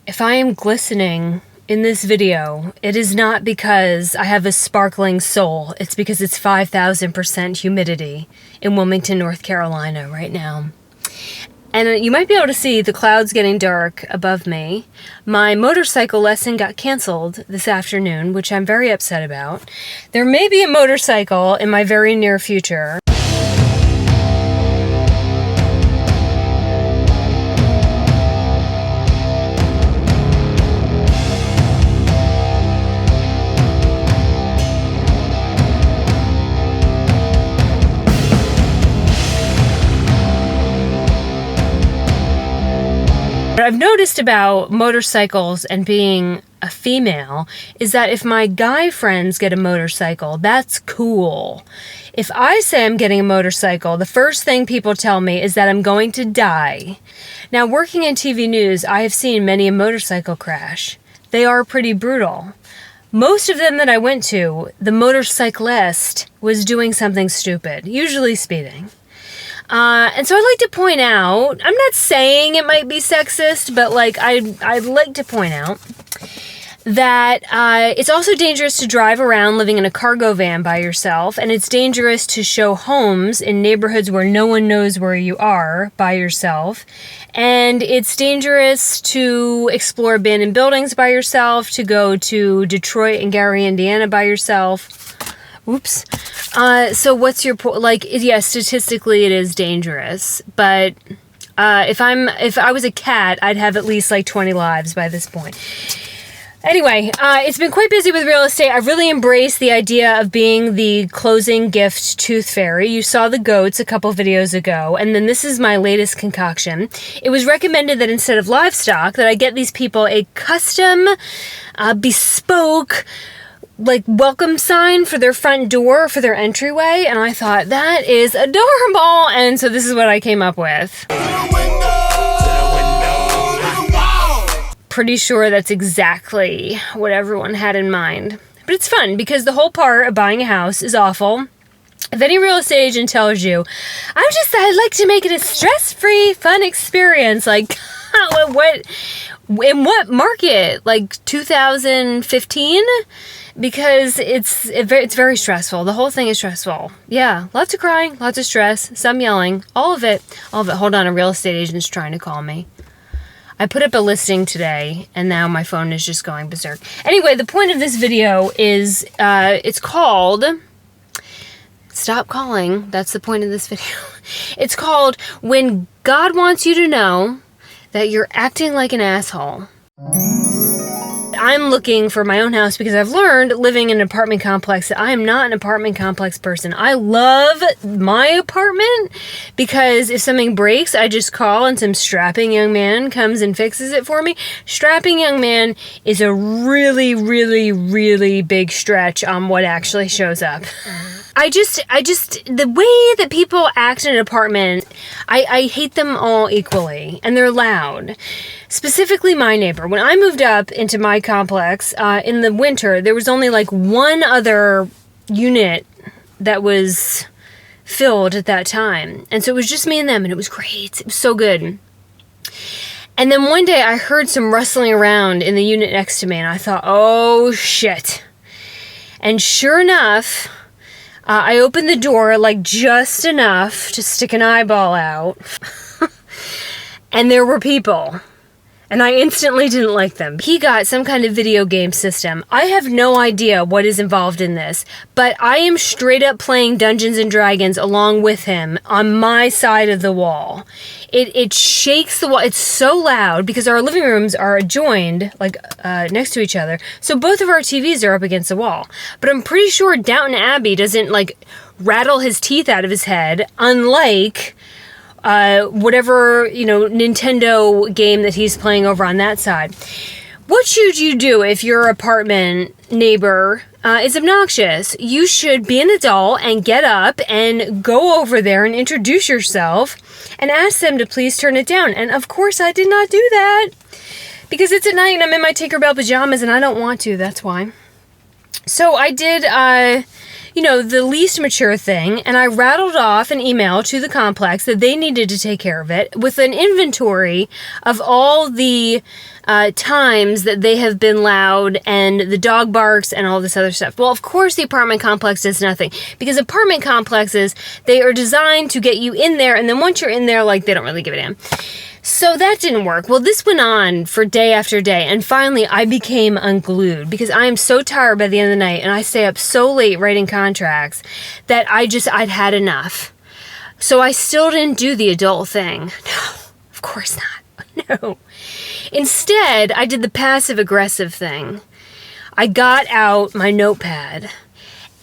If I am glistening in this video, it is not because I have a sparkling soul. It's because it's 5,000% humidity in Wilmington, North Carolina right now. And you might be able to see the clouds getting dark above me. My motorcycle lesson got canceled this afternoon, which I'm very upset about. There may be a motorcycle in my very near future. What I've noticed about motorcycles and being a female is that if my guy friends get a motorcycle, that's cool. If I say I'm getting a motorcycle, the first thing people tell me is that I'm going to die. Now, working in TV news, I have seen many a motorcycle crash. They are pretty brutal. Most of them that I went to, the motorcyclist was doing something stupid, usually speeding. And so I'd like to point out, I'm not saying it might be sexist, but I'd like to point out that it's also dangerous to drive around living in a cargo van by yourself, and it's dangerous to show homes in neighborhoods where no one knows where you are by yourself, and it's dangerous to explore abandoned buildings by yourself, to go to Detroit and Gary, Indiana by yourself. Oops. So what's your point? Yes, statistically it is dangerous, but if I was a cat, I'd have at least 20 lives by this point. Anyway, it's been quite busy with real estate. I really embraced the idea of being the closing gift tooth fairy. You saw the goats a couple videos ago, and then this is my latest concoction. It was recommended that instead of livestock, that I get these people a custom, bespoke, welcome sign for their front door, for their entryway, and I thought, that is adorable, and so this is what I came up with. Pretty sure that's exactly what everyone had in mind. But it's fun, because the whole part of buying a house is awful. If any real estate agent tells you, I'd like to make it a stress-free, fun experience, what, in what market? 2015? Because it's very stressful. The whole thing is stressful. Yeah, lots of crying, lots of stress, some yelling, all of it. Hold on, a real estate agent's trying to call me. I put up a listing today, and now my phone is just going berserk. Anyway, the point of this video is, it's called... Stop calling. That's the point of this video. It's called When God Wants You to Know That You're Acting Like an Asshole. I'm looking for my own house because I've learned living in an apartment complex that I am not an apartment complex person. I love my apartment because if something breaks, I just call and some strapping young man comes and fixes it for me. Strapping young man is a really, really, really big stretch on what actually shows up. I just, the way that people act in an apartment, I hate them all equally, and they're loud. Specifically my neighbor. When I moved up into my complex, in the winter, there was only one other unit that was filled at that time. And so it was just me and them, and it was great. It was so good. And then one day I heard some rustling around in the unit next to me, and I thought, oh shit. And sure enough... I opened the door just enough to stick an eyeball out, and there were people, and I instantly didn't like them. He got some kind of video game system. I have no idea what is involved in this, but I am straight up playing Dungeons and Dragons along with him on my side of the wall. It shakes the wall. It's so loud because our living rooms are adjoined, next to each other. So both of our TVs are up against the wall. But I'm pretty sure Downton Abbey doesn't rattle his teeth out of his head, unlike whatever, Nintendo game that he's playing over on that side. What should you do if your apartment neighbor is obnoxious? You should be an adult and get up and go over there and introduce yourself and ask them to please turn it down. And of course I did not do that because it's at night and I'm in my Tinkerbell pajamas and I don't want to, that's why. So I did, the least mature thing, and I rattled off an email to the complex that they needed to take care of it with an inventory of all the times that they have been loud and the dog barks and all this other stuff. Well, of course the apartment complex does nothing, because apartment complexes, they are designed to get you in there, and then once you're in there, like, they don't really give a damn. So that didn't work. Well, this went on for day after day, and finally I became unglued because I am so tired by the end of the night, and I stay up so late writing contracts that I'd had enough. So I still didn't do the adult thing. No, of course not. No. Instead, I did the passive-aggressive thing. I got out my notepad.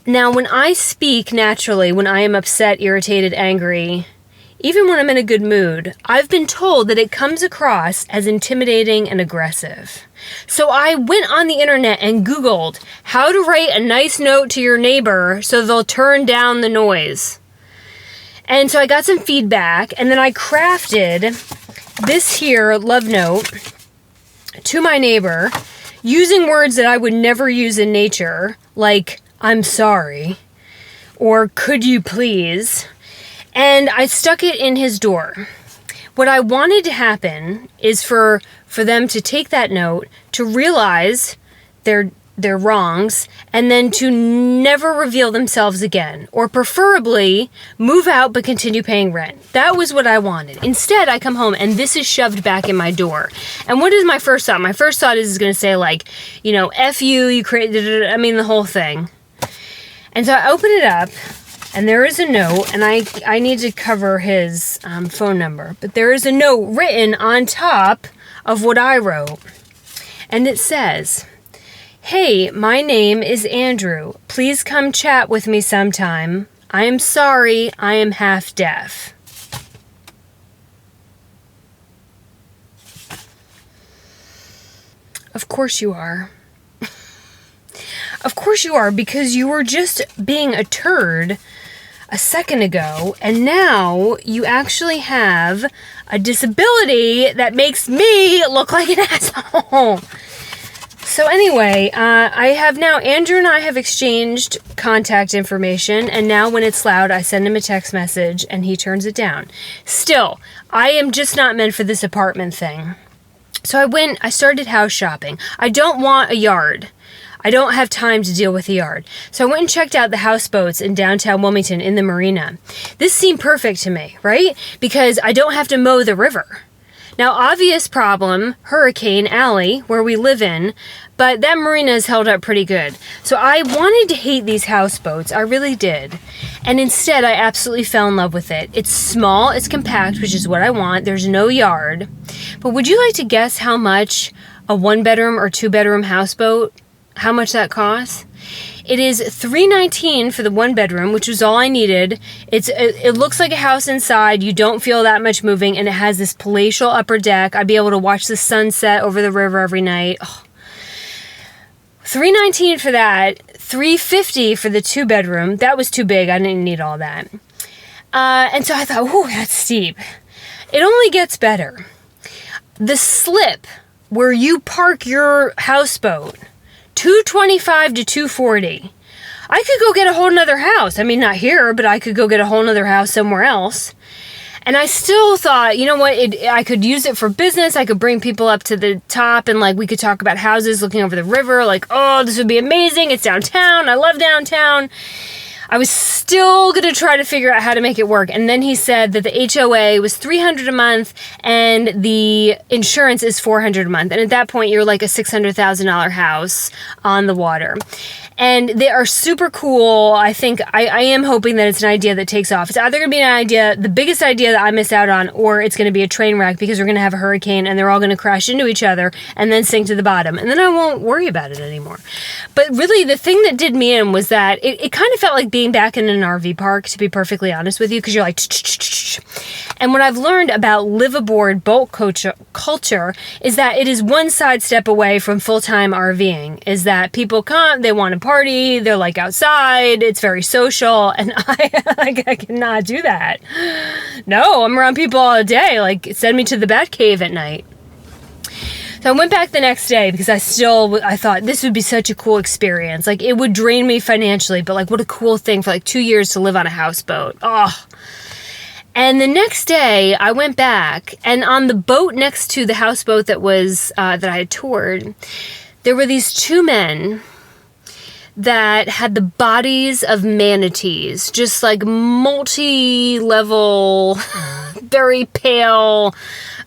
Now, when I speak naturally, when I am upset, irritated, angry, even when I'm in a good mood, I've been told that it comes across as intimidating and aggressive. So I went on the internet and Googled how to write a nice note to your neighbor so they'll turn down the noise. And so I got some feedback, and then I crafted this here love note to my neighbor using words that I would never use in nature, like, I'm sorry, or could you please? And I stuck it in his door. What I wanted to happen is for them to take that note, to realize their wrongs, and then to never reveal themselves again, or preferably move out but continue paying rent. That was what I wanted. Instead, I come home and this is shoved back in my door. And what is my first thought? My first thought is going to say, like, you know, F you created, I mean, the whole thing. And so I open it up, and there is a note, and I need to cover his phone number, but there is a note written on top of what I wrote. And it says, "Hey, my name is Andrew. Please come chat with me sometime. I am sorry, I am half deaf." Of course you are. Of course you are, because you were just being a turd a second ago, and now you actually have a disability that makes me look like an asshole. So anyway, I have now, Andrew and I have exchanged contact information, and now when it's loud, I send him a text message, and he turns it down. Still, I am just not meant for this apartment thing. So I started house shopping. I don't want a yard. I don't have time to deal with the yard. So I went and checked out the houseboats in downtown Wilmington in the marina. This seemed perfect to me, right? Because I don't have to mow the river. Now, obvious problem, Hurricane Alley, where we live in, but that marina has held up pretty good. So I wanted to hate these houseboats. I really did. And instead, I absolutely fell in love with it. It's small, it's compact, which is what I want. There's no yard. But would you like to guess how much a 1-bedroom or 2-bedroom houseboat, how much that costs? It is $319 for the 1-bedroom, which was all I needed. It looks like a house inside. You don't feel that much moving, and it has this palatial upper deck. I'd be able to watch the sunset over the river every night. Oh. $319 for that. $350 for the 2-bedroom. That was too big. I didn't need all that. And so I thought, ooh, that's steep. It only gets better. The slip where you park your houseboat, $225 to $240. I could go get a whole nother house. I mean, not here, but I could go get a whole nother house somewhere else. And I still thought, you know what, I could use it for business. I could bring people up to the top and, like, we could talk about houses looking over the river. Like, oh, this would be amazing. It's downtown. I love downtown. I was still going to try to figure out how to make it work. And then he said that the HOA was $300 a month and the insurance is $400 a month. And at that point, you're like a $600,000 house on the water. And they are super cool. I think I am hoping that it's an idea that takes off. It's either going to be an idea, the biggest idea that I miss out on, or it's going to be a train wreck because we're going to have a hurricane and they're all going to crash into each other and then sink to the bottom. And then I won't worry about it anymore. But really, the thing that did me in was that it kind of felt like being back in an RV park, to be perfectly honest with you, because you're like, and what I've learned about live-aboard boat culture is that it is one sidestep away from full-time RVing, is that people come, they want to party, they're like outside, it's very social, and I cannot do that. No, I'm around people all day, like send me to the bat cave at night. So I went back the next day because I thought this would be such a cool experience. Like, it would drain me financially, but like, what a cool thing for like 2 years to live on a houseboat. Oh. And the next day, I went back, and on the boat next to the houseboat that was that I had toured, there were these two men that had the bodies of manatees, just like multi-level, very pale,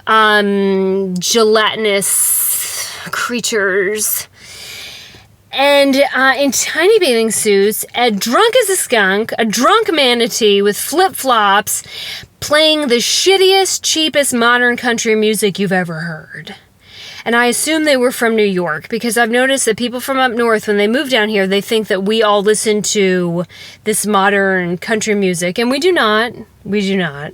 gelatinous creatures. And in tiny bathing suits, drunk as a skunk, a drunk manatee with flip-flops, playing the shittiest, cheapest modern country music you've ever heard. And I assume they were from New York, because I've noticed that people from up north, when they move down here, they think that we all listen to this modern country music, and we do not. We do not.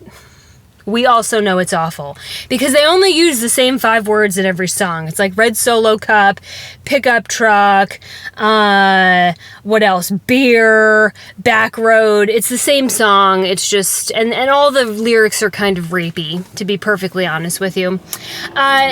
We also know it's awful, because they only use the same 5 words in every song. It's like red Solo cup, pickup truck, what else? Beer, back road. It's the same song. It's just, and all the lyrics are kind of rapey, to be perfectly honest with you.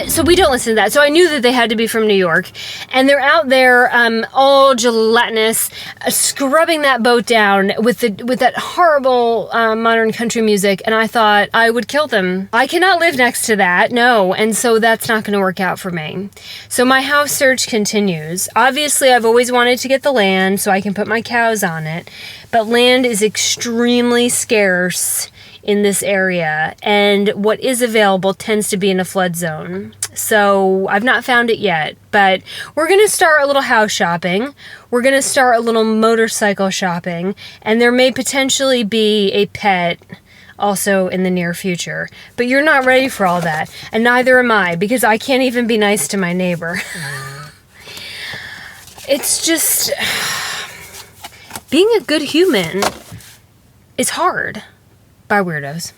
So we don't listen to that. So I knew that they had to be from New York, and they're out there, all gelatinous, scrubbing that boat down with that horrible modern country music. And I thought I would kill them. I cannot live next to that, no, and so that's not going to work out for me. So my house search continues. Obviously, I've always wanted to get the land so I can put my cows on it, but land is extremely scarce in this area, and what is available tends to be in a flood zone. So I've not found it yet, but we're going to start a little house shopping. We're going to start a little motorcycle shopping, and there may potentially be a pet also in the near future. But you're not ready for all that, and neither am I, because I can't even be nice to my neighbor. It's just, being a good human is hard. Bye, weirdos.